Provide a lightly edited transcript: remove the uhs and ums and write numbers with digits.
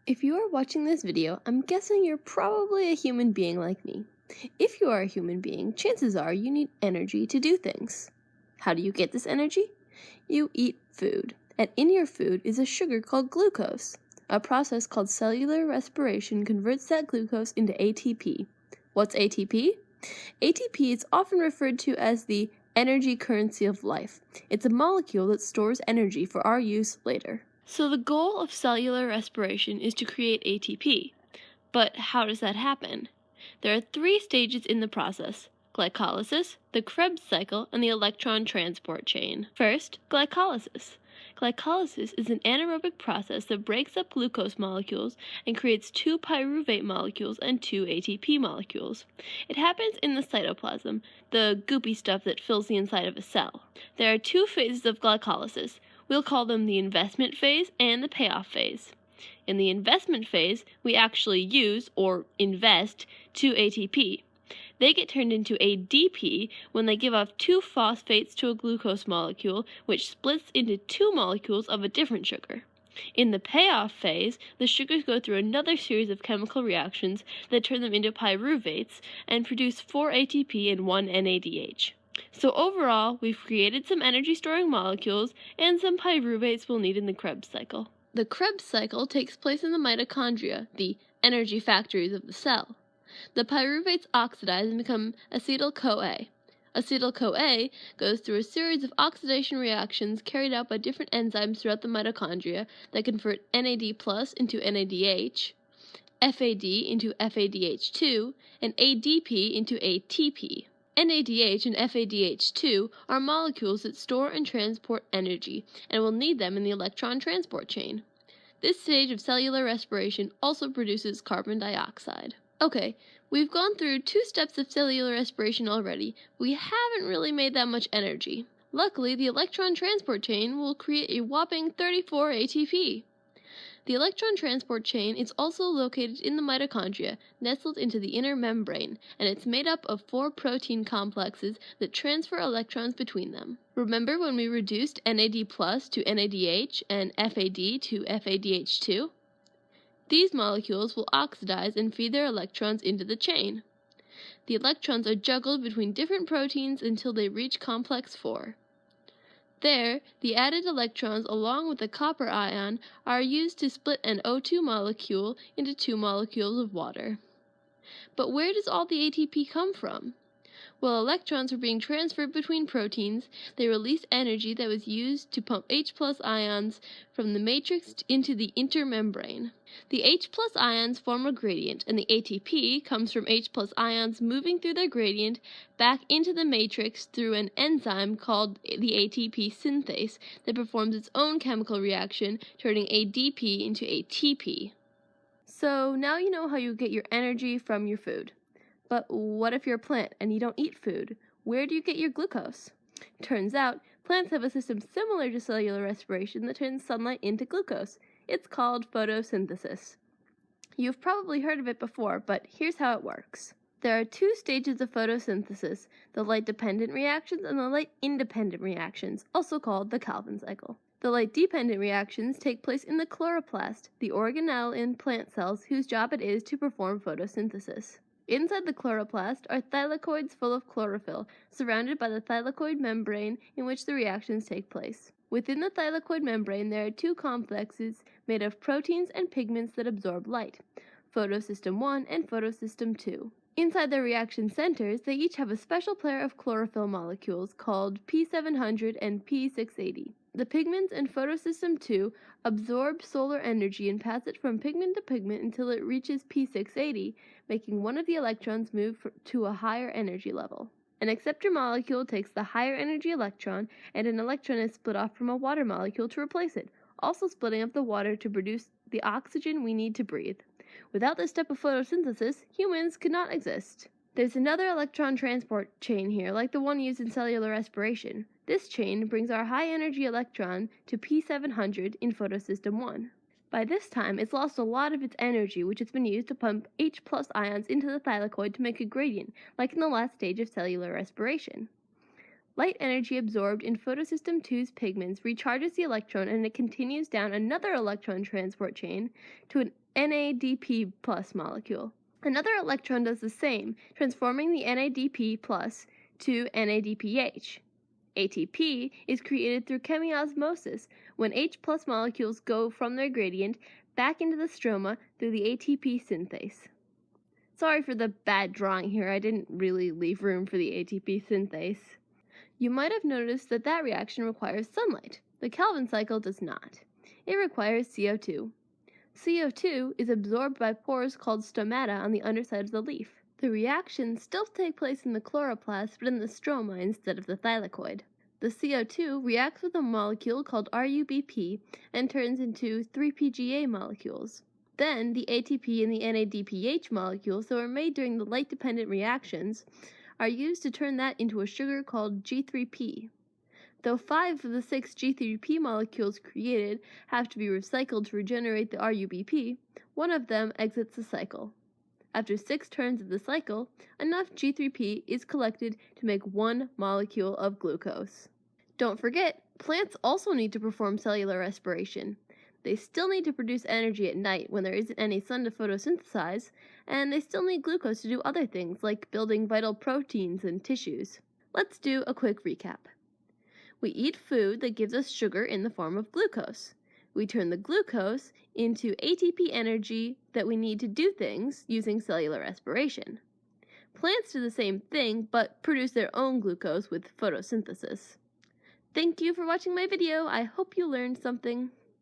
If you are watching this video, I'm guessing you're probably a human being like me. If you are a human being, chances are you need energy to do things. How do you get this energy? You eat food, and in your food is a sugar called glucose. A process called cellular respiration converts that glucose into ATP. What's ATP? ATP is often referred to as the energy currency of life. It's a molecule that stores energy for our use later. So the goal of cellular respiration is to create ATP. But how does that happen? There are 3 stages in the process: glycolysis, the Krebs cycle, and the electron transport chain. First, glycolysis. Glycolysis is an anaerobic process that breaks up glucose molecules and creates 2 pyruvate molecules and 2 ATP molecules. It happens in the cytoplasm, the goopy stuff that fills the inside of a cell. There are 2 phases of glycolysis. We'll call them the investment phase and the payoff phase. In the investment phase, we actually use, or invest, 2 ATP. They get turned into ADP when they give off 2 phosphates to a glucose molecule, which splits into 2 molecules of a different sugar. In the payoff phase, the sugars go through another series of chemical reactions that turn them into pyruvates and produce 4 ATP and 1 NADH. So overall, we've created some energy-storing molecules and some pyruvates we'll need in the Krebs cycle. The Krebs cycle takes place in the mitochondria, the energy factories of the cell. The pyruvates oxidize and become acetyl-CoA. Acetyl-CoA goes through a series of oxidation reactions carried out by different enzymes throughout the mitochondria that convert NAD+ into NADH, FAD into FADH2, and ADP into ATP. NADH and FADH2 are molecules that store and transport energy, and will need them in the electron transport chain. This stage of cellular respiration also produces carbon dioxide. Okay, we've gone through 2 steps of cellular respiration already. We haven't really made that much energy. Luckily, the electron transport chain will create a whopping 34 ATP. The electron transport chain is also located in the mitochondria, nestled into the inner membrane, and it's made up of 4 protein complexes that transfer electrons between them. Remember when we reduced NAD+ to NADH and FAD to FADH2? These molecules will oxidize and feed their electrons into the chain. The electrons are juggled between different proteins until they reach complex 4. There, the added electrons along with the copper ion are used to split an O2 molecule into 2 molecules of water. But where does all the ATP come from? While electrons were being transferred between proteins, they released energy that was used to pump H+ ions from the matrix into the intermembrane. The H+ ions form a gradient, and the ATP comes from H+ ions moving through their gradient back into the matrix through an enzyme called the ATP synthase that performs its own chemical reaction, turning ADP into ATP. So now you know how you get your energy from your food. But what if you're a plant and you don't eat food? Where do you get your glucose? Turns out, plants have a system similar to cellular respiration that turns sunlight into glucose. It's called photosynthesis. You've probably heard of it before, but here's how it works. There are 2 stages of photosynthesis, the light-dependent reactions and the light-independent reactions, also called the Calvin cycle. The light-dependent reactions take place in the chloroplast, the organelle in plant cells whose job it is to perform photosynthesis. Inside the chloroplast are thylakoids full of chlorophyll, surrounded by the thylakoid membrane in which the reactions take place. Within the thylakoid membrane, there are 2 complexes made of proteins and pigments that absorb light, photosystem 1 and photosystem 2. Inside the reaction centers, they each have a special pair of chlorophyll molecules called P700 and P680. The pigments in photosystem 2 absorb solar energy and pass it from pigment to pigment until it reaches P680, making one of the electrons move to a higher energy level. An acceptor molecule takes the higher energy electron, and an electron is split off from a water molecule to replace it, also splitting up the water to produce the oxygen we need to breathe. Without this step of photosynthesis, humans could not exist. There's another electron transport chain here, like the one used in cellular respiration. This chain brings our high-energy electron to P700 in photosystem 1. By this time, it's lost a lot of its energy, which has been used to pump H+ ions into the thylakoid to make a gradient, like in the last stage of cellular respiration. Light energy absorbed in photosystem 2's pigments recharges the electron, and it continues down another electron transport chain to an NADP plus molecule. Another electron does the same, transforming the NADP plus to NADPH. ATP is created through chemiosmosis when H plus molecules go from their gradient back into the stroma through the ATP synthase. Sorry for the bad drawing here, I didn't really leave room for the ATP synthase. You might have noticed that reaction requires sunlight. The Calvin cycle does not. It requires CO2. CO2 is absorbed by pores called stomata on the underside of the leaf. The reactions still take place in the chloroplast but in the stroma instead of the thylakoid. The CO2 reacts with a molecule called RUBP and turns into 3PGA molecules. Then the ATP and the NADPH molecules that were made during the light-dependent reactions are used to turn that into a sugar called G3P. Though 5 of the 6 G3P molecules created have to be recycled to regenerate the RUBP, one of them exits the cycle. After 6 turns of the cycle, enough G3P is collected to make 1 molecule of glucose. Don't forget, plants also need to perform cellular respiration. They still need to produce energy at night when there isn't any sun to photosynthesize, and they still need glucose to do other things like building vital proteins and tissues. Let's do a quick recap. We eat food that gives us sugar in the form of glucose. We turn the glucose into ATP energy that we need to do things using cellular respiration. Plants do the same thing, but produce their own glucose with photosynthesis. Thank you for watching my video. I hope you learned something.